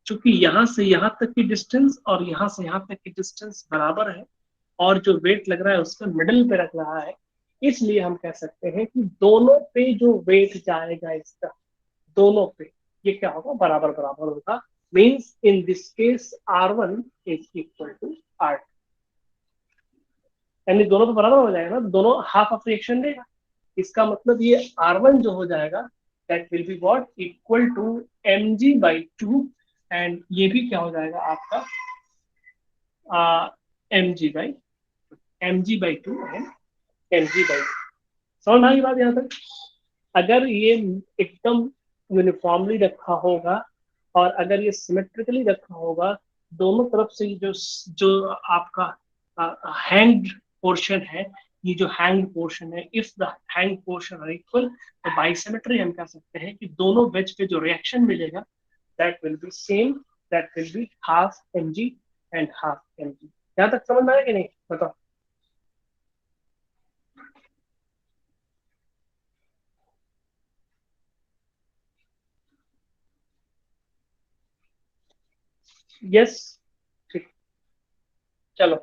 A: चूंकि यहां से यहां तक की डिस्टेंस और यहां से यहां तक की डिस्टेंस बराबर है, और जो वेट लग रहा है उसका मिडिल पे रख रहा है, इसलिए हम कह सकते हैं कि दोनों पे जो वेट जाएगा इसका, दोनों पे ये क्या होगा, बराबर बराबर होगा। Means in this case R1 is equal to R2, यानी दोनों पे बराबर हो जाएगा ना, दोनों हाफ ऑफ रिएक्शन देगा। इसका मतलब ये R1 जो हो जाएगा, that will be what, equal to mg/2, and ये भी क्या हो जाएगा आपका, mg/2 एंड mg/2। समझ में आई बात यहाँ तक? अगर ये एकदम यूनिफॉर्मली रखा होगा और अगर ये सिमेट्रिकली रखा होगा, दोनों तरफ से जो जो आपका हैंग पोर्शन है, ये जो हैंग पोर्शन है, if the hang portion are equal, तो बाइसिमेट्री हम कह सकते हैं कि दोनों वेज पे जो रिएक्शन मिलेगा, that will be same, that will be half m g and half m g. यहाँ तक समझ में आया कि नहीं, बताओ? यस, ठीक। चलो,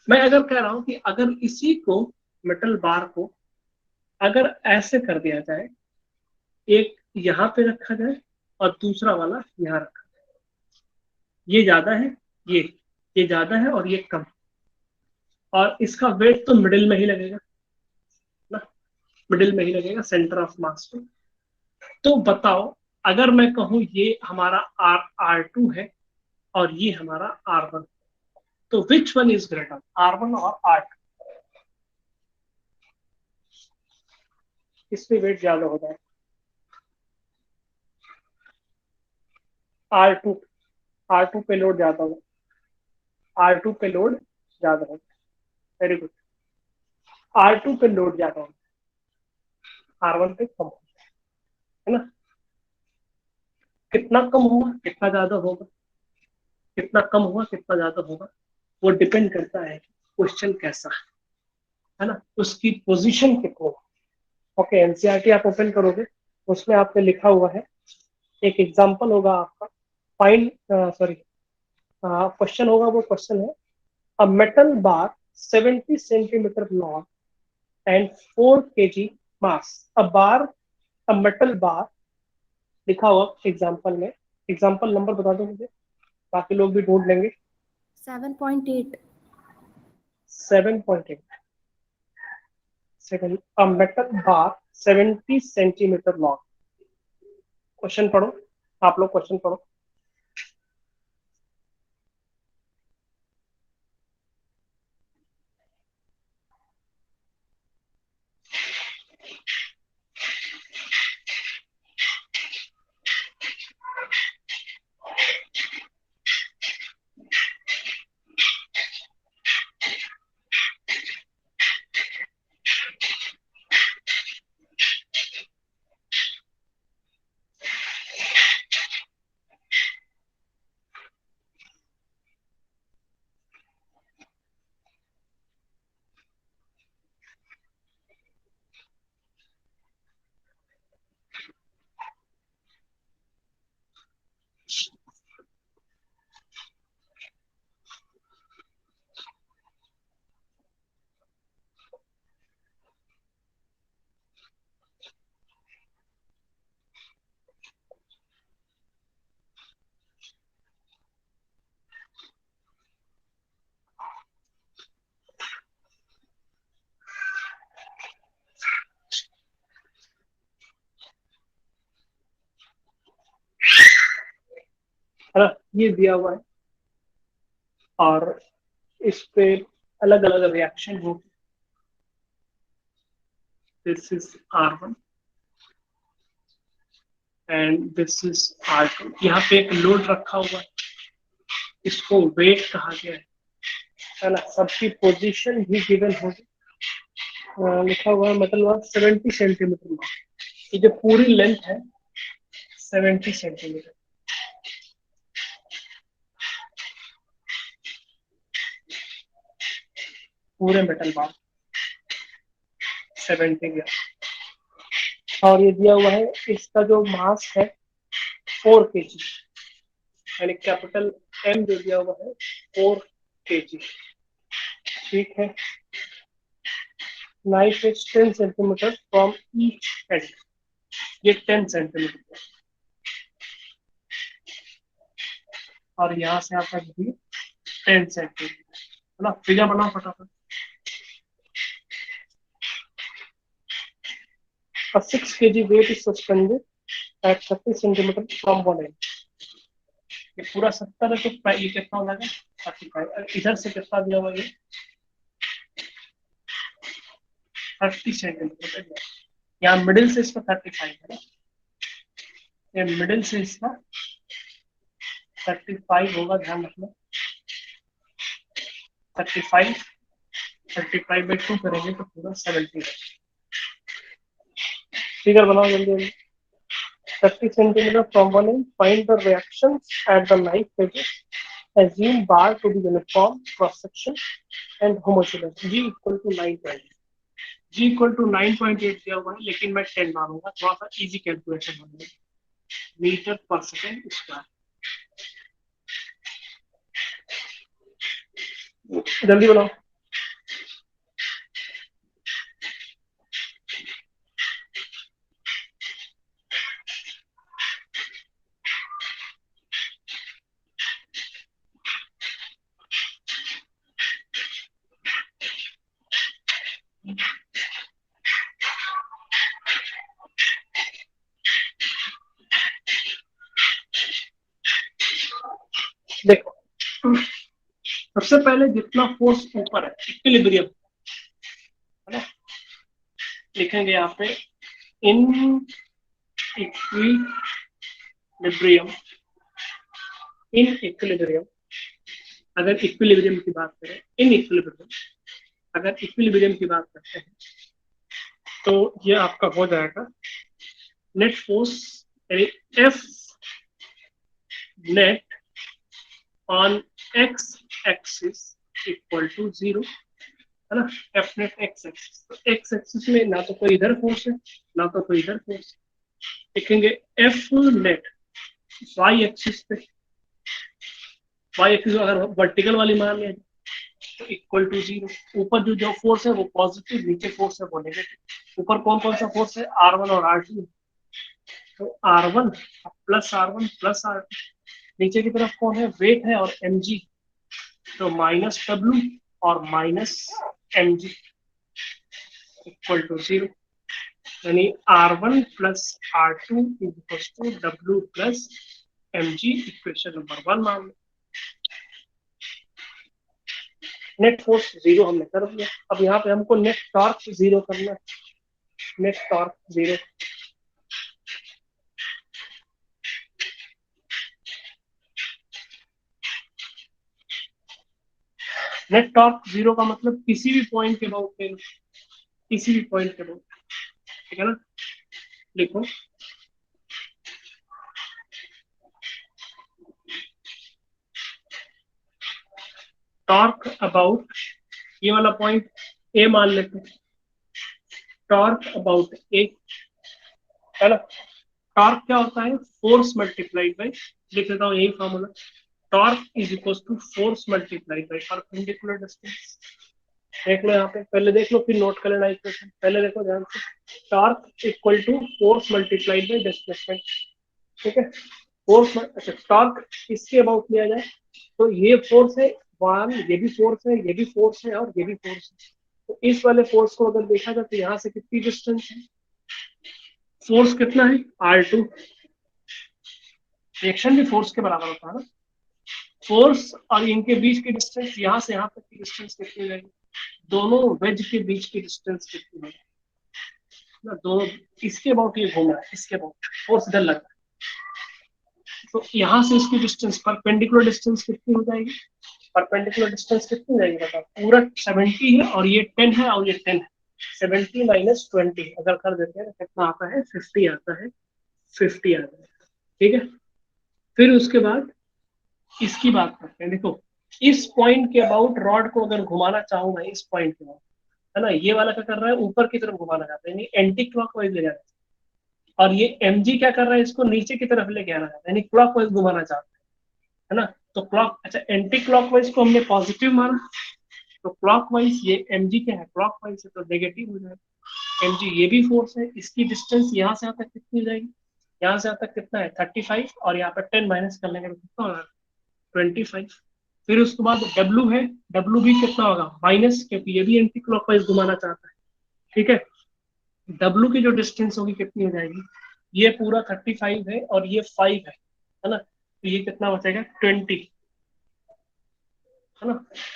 A: मैं अगर कह रहा हूं कि अगर इसी को, मेटल बार को अगर ऐसे कर दिया जाए, एक यहाँ पे रखा जाए और दूसरा वाला यहाँ रखा, ये ज्यादा है, ये ज्यादा है और ये कम, और इसका वेट तो मिडिल में ही लगेगा ना, मिडिल में ही लगेगा, सेंटर ऑफ मास पे। तो बताओ, अगर मैं कहूँ ये हमारा R2 है और ये हमारा R1, तो which one is greater, R1 और R2? किस पे वेट ज्यादा हो जाए? R2, R2 पे लोड ज्यादा होगा, R2 पे लोड ज्यादा होगा। Very good. R2 पे लोड ज्यादा होगा, R1 पे कम होगा, है ना? कितना कम हुआ कितना ज्यादा होगा, कितना कम हुआ कितना ज्यादा होगा, वो डिपेंड करता है क्वेश्चन कैसा है ना, उसकी पोजीशन कितनी। ओके, एनसीईआरटी आप ओपन करोगे, उसमें आपने लिखा हुआ है, एक एग्जांपल होगा आपका, फाइंड, सॉरी, क्वेश्चन होगा, वो क्वेश्चन है, a metal bar 70 centimetre long and 4 kg मास, a bar, a metal bar, लिखा हुआ एग्जांपल में, एग्जांपल नंबर बता दो मुझे, बाकी लोग भी ढूंढ लेंगे।
B: 7.8।
A: 7.8 सेकंड, अ metal bar 70 centimetre long. Question पढ़ो, आप लोग क्वेश्चन पढ़ो। है ना, ये दिया हुआ है और इस पे अलग अलग रिएक्शन होगी। This is R1 and this is R2। यहाँ पे एक लोड रखा हुआ है, इसको वेट कहा गया है ना। सबकी पोजीशन भी गिवन होगी, लिखा हुआ है मतलब 70 सेंटीमीटर। ये जो पूरी लेंथ है 70 सेंटीमीटर। पूरे मेटल बार 70 ग्राम। और ये दिया हुआ है इसका जो मास है 4 kg, यानी कैपिटल M जो दिया हुआ है 4 kg। ठीक है, knife is 10 centimetre from each and. ये 10 सेंटीमीटर और यहाँ से आपका भी 10 सेंटीमीटर, है ना। फिगर बनाओ फटाफट। A 6 kg weight is suspended at 30 centimeter from one end। ये पूरा 70 है तो ये कितना हो जाएगा 35। इधर से कितना दिया हुआ ये 30 सेंटीमीटर। यहाँ मिडिल से इसका 35 है ना, ये मिडिल से इसका 35 होगा, ध्यान रखना। 35 35/2 करेंगे तो पूरा 70 है। फिगर बनाओ जल्दी जल्दी। 30 centimeter from one end, find the reactions at the knife edges, assume bar to be uniform cross section and homogeneous। G equal to 9.8। G equal to 9.8 दिया हुआ है, लेकिन मैं 10 मानूंगा, थोड़ा सा इजी कैलकुलेशन होगा। मीटर पर सेकेंड स्क्वायर। जल्दी बनाओ। देखो, सबसे पहले जितना फोर्स ऊपर है इक्विलिब्रियम, है ना, लिखेंगे यहाँ पे इन इक्विलिब्रियम। इन इक्विलिब्रियम, अगर इक्विलिब्रियम की बात करें, इन इक्विलिब्रियम अगर इक्विलिब्रियम की बात करते हैं तो ये आपका हो जाएगा net force F net on x axis equal to 0, है ना। एफ नेट एक्स एक्सिस, तो एक्स एक्सिस में ना तो कोई इधर फोर्स है ना तो कोई इधर फोर्स। लिखेंगे एफ नेट वाई एक्सिस पे, वाई एक्सिस अगर वर्टिकल वाली मान लें तो इक्वल टू 0। ऊपर जो फोर्स है वो पॉजिटिव, नीचे फोर्स है वो नेगेटिव। ऊपर कौन कौन सा फोर्स है R1 और R2, तो R1 plus R1 plus R2। नीचे की तरफ कौन है, वेट है और mg, तो माइनस W और माइनस mg इक्वल टू 0। यानी R1 plus R2 is equal to W plus mg। Equation number 1 मान लो। नेट फोर्स 0 हमने कर दिया। अब यहाँ पे हमको नेट टॉर्क 0 करना है। नेट टॉर्क 0, नेट टॉर्क 0 का मतलब किसी भी पॉइंट के अबाउट ले लो, किसी भी पॉइंट के अबाउट, ठीक है ना। लिखो टॉर्क अबाउट, ये वाला पॉइंट ए मान लेते हैं, टॉर्क अबाउट ए, है ना। टॉर्क क्या होता है, फोर्स मल्टीप्लाइड बाई, लिख देता हूँ यही formula, torque is equal to force multiplied by perpendicular distance. देख लो यहाँ पे, पहले देख लो फिर नोट कर लेना इक्वेशन। पहले देखो ध्यान से, torque equal to force multiplied by displacement, ठीक है। फोर्स, अच्छा टॉर्क इसके अबाउट लिया जाए तो ये फोर्स है 1, ये भी फोर्स है, ये भी फोर्स है और ये भी फोर्स है। तो इस वाले फोर्स को अगर देखा जाए तो यहाँ से कितनी डिस्टेंस है, फोर्स कितना है R2, रिएक्शन भी फोर्स के बराबर होता है ना। फोर्स और इनके बीच की डिस्टेंस, यहाँ से यहाँ तक की डिस्टेंस कितनी रहेगी, दोनों वेज के बीच की डिस्टेंस कितनी होगी ना, दोनों इसके अबाउट ये घूम रहा है, इसके अबाउट फोर्स इधर लग रहा है, तो यहाँ से इसकी डिस्टेंस परपेंडिकुलर डिस्टेंस कितनी हो जाएगी, परपेंडिकुलर डिस्टेंस कितनी हो जाएगी बताओ, पूरा 70 है और ये 10 है और ये 10 है, 70 माइनस 20 अगर कर देते हैं कितना आता है, 50 आता है, 50 आता है, ठीक है। फिर उसके बाद इसकी बात करते हैं, देखो इस पॉइंट के अबाउट रॉड को अगर घुमाना चाहूँ मैं, इस पॉइंट के अबाउट, है ना, ये वाला क्या कर रहा है, ऊपर की तरफ घुमाना चाहता है, यानी एंटी क्लॉकवाइज ले जाता है, और ये mg क्या कर रहा है, इसको नीचे की तरफ लेके आना चाहता है, यानी क्लॉकवाइज घुमाना चाहता है ना। तो क्लॉक, अच्छा एंटी क्लॉकवाइज को हमने पॉजिटिव माना, तो क्लॉकवाइज ये mg क्या है, क्लॉकवाइज है तो नेगेटिव हो जाएगा, mg ये भी फोर्स है, इसकी डिस्टेंस यहाँ से यहाँ तक कितनी हो जाएगी, यहाँ से यहाँ तक कितना है 35, और यहाँ पर 10 माइनस कर लेंगे तो कितना होगा 25। फिर उसके बाद W है, W भी कितना होगा माइनस, क्योंकि ये भी एंटी क्लॉकवाइज घुमाना चाहता है, ठीक है। W की जो डिस्टेंस होगी कितनी हो जाएगी, ये पूरा 35 है और ये 5 है ना, तो ये कितना बचेगा 20, है ना,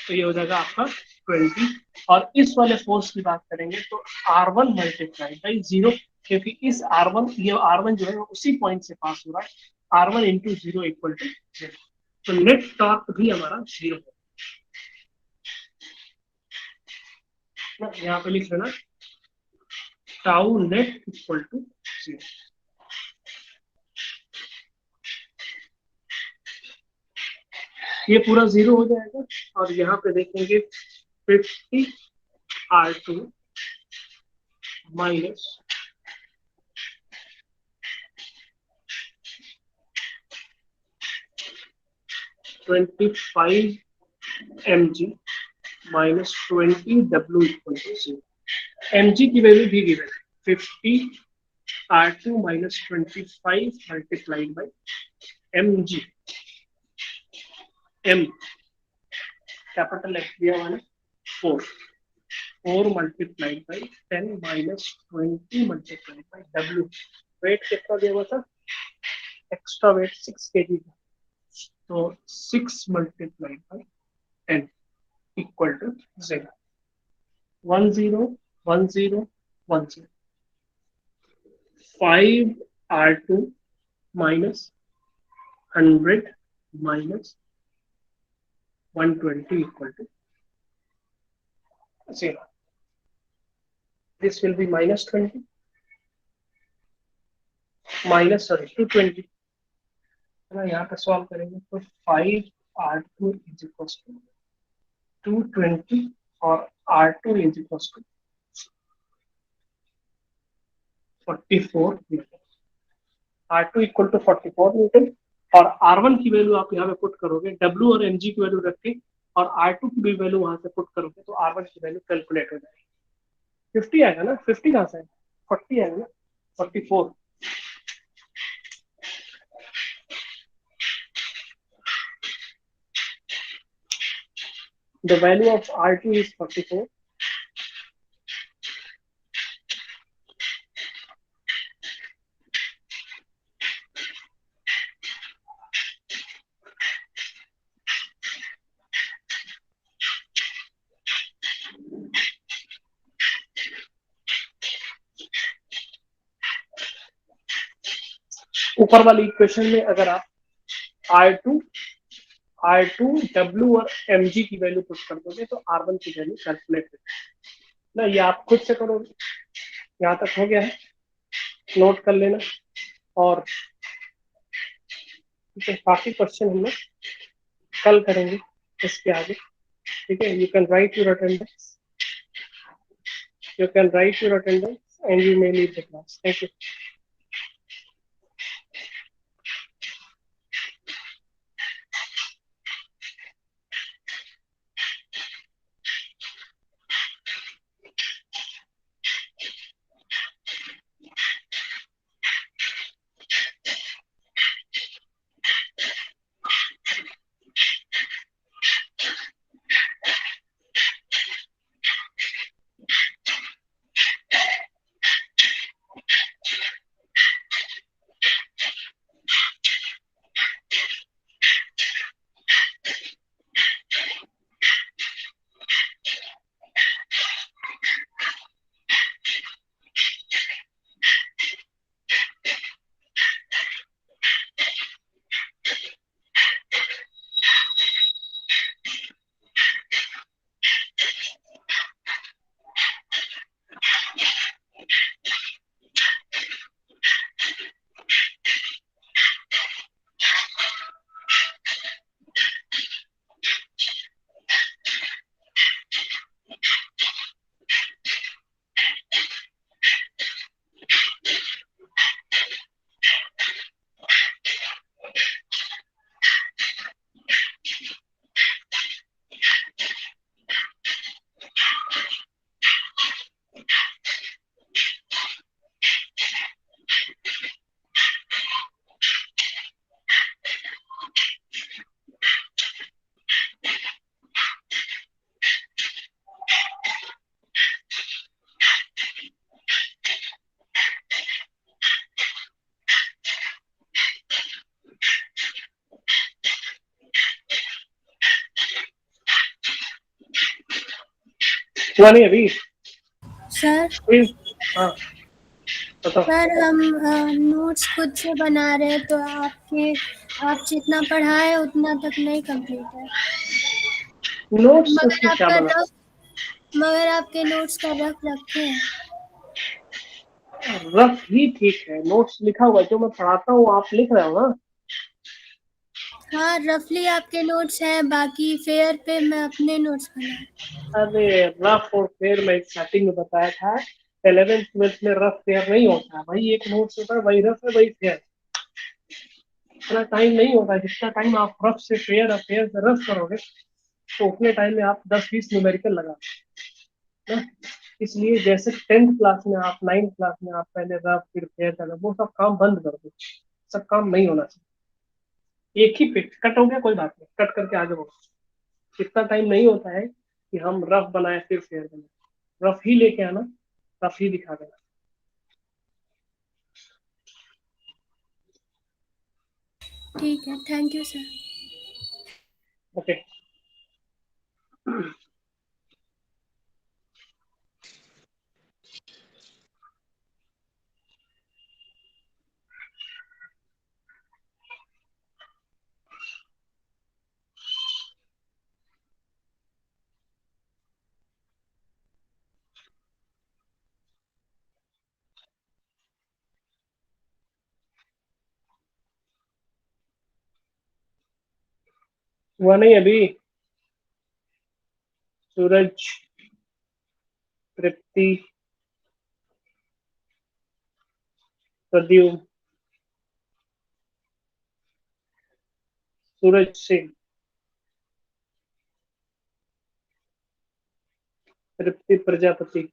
A: तो ये हो जाएगा आपका 20। और इस वाले फोर्स की बात करेंगे तो R1 मल्टीप्लाई बाई 0, क्योंकि इस R1, ये R1 जो है वो उसी पॉइंट से पास हो रहा है, R1 इंटू 0 इक्वल टू 0, तो नेट टॉर्क भी हमारा 0 है ना, यहाँ पे लिख लेना टाउ नेट इक्वल टू 0। ये पूरा 0 हो जाएगा, और यहाँ पे देखेंगे 50 R2 minus 25 mg minus 20 W equal to 0। mg की वैल्यू दी गई है 50 R2 minus 25 multiplied by mg, m capital F दिया हुआ है 4 multiplied by 10 minus 20 multiplied by W, weight कितना दिया हुआ था, एक्स्ट्रा वेट 6 kg था, तो 6 multiplied by 10 equal to 0, 1 0 1 0 1 0, 5 R2 minus 100 minus 120 equal to 0. This will be minus 20, minus sorry 220, है ना, यहाँ पे सॉल्व करेंगे तो 5 R2 is equals to 220 और R2 is equals to 44 newton, R2 equal to 44 newton, और R1 की वैल्यू आप यहाँ पे पुट करोगे, W और mg की वैल्यू रख के, और R2 की भी वैल्यू वहां से पुट करोगे तो R1 की वैल्यू कैलकुलेट हो जाएगी, 50 आएगा ना, 50 कहाँ से आएगा, 40 आएगा ना, 44। The value of R2 is 44. ऊपर वाली इक्वेशन में अगर आप R2 W और mg की वैल्यू पुट कर दोगे तो R1 की वैल्यू कैलकुलेट हो ना, ये आप खुद से करोगे, यहाँ तक हो गया है, नोट कर लेना, और बाकी क्वेश्चन हम लोग कल करेंगे इसके आगे, ठीक है। You can write your attendance and you may leave the class. Thank you. हुआ नहीं अभी?
B: सर
A: हाँ बताओ।
B: सर हम नोट्स खुद से बना रहे हैं, तो आप जितना पढ़ाए उतना तक नहीं कंप्लीट है।
A: नोट्स
B: मगर
A: उसमें क्या
B: आपका
A: बना?
B: रफ मगर आपके नोट्स का रफ रखे हैं।
A: रफ ही ठीक है, नोट्स लिखा हुआ है, जो मैं पढ़ाता हूँ आप लिख रहे हो ना।
B: हाँ, रफली आपके नोट्स हैं, बाकी फेयर पे मैं अपने नोट्स बना।
A: अरे रफ और फेयर मैं स्टार्टिंग में बताया था, 11th 12th में रफ फेयर नहीं होता भाई, एक नोट्स होता है वही रफ है वही फेयर। इतना टाइम नहीं होता, जितना टाइम आप रफ से फेयर और फेयर से रफ करोगे तो उतने टाइम में आप 10-20 न्यूमेरिकल लगा ना। इसलिए जैसे 10th क्लास में आप 9th क्लास में आप पहले रफ फिर फेयर कर, वो सब काम बंद कर दो, सब काम नहीं होना चाहिए। एक ही पे कट हो गया कोई बात नहीं, कट करके आगे बढ़ो। इतना टाइम नहीं होता है कि हम रफ बनाए फिर फेयर बनाए, रफ ही लेके आना, रफ ही दिखा देना।
B: ठीक है, थैंक यू सर।
A: ओके। हुआ नहीं अभी? सूरज, तृप्ति, प्रद्युम्न, सूरज सिंह, तृप्ति प्रजापति,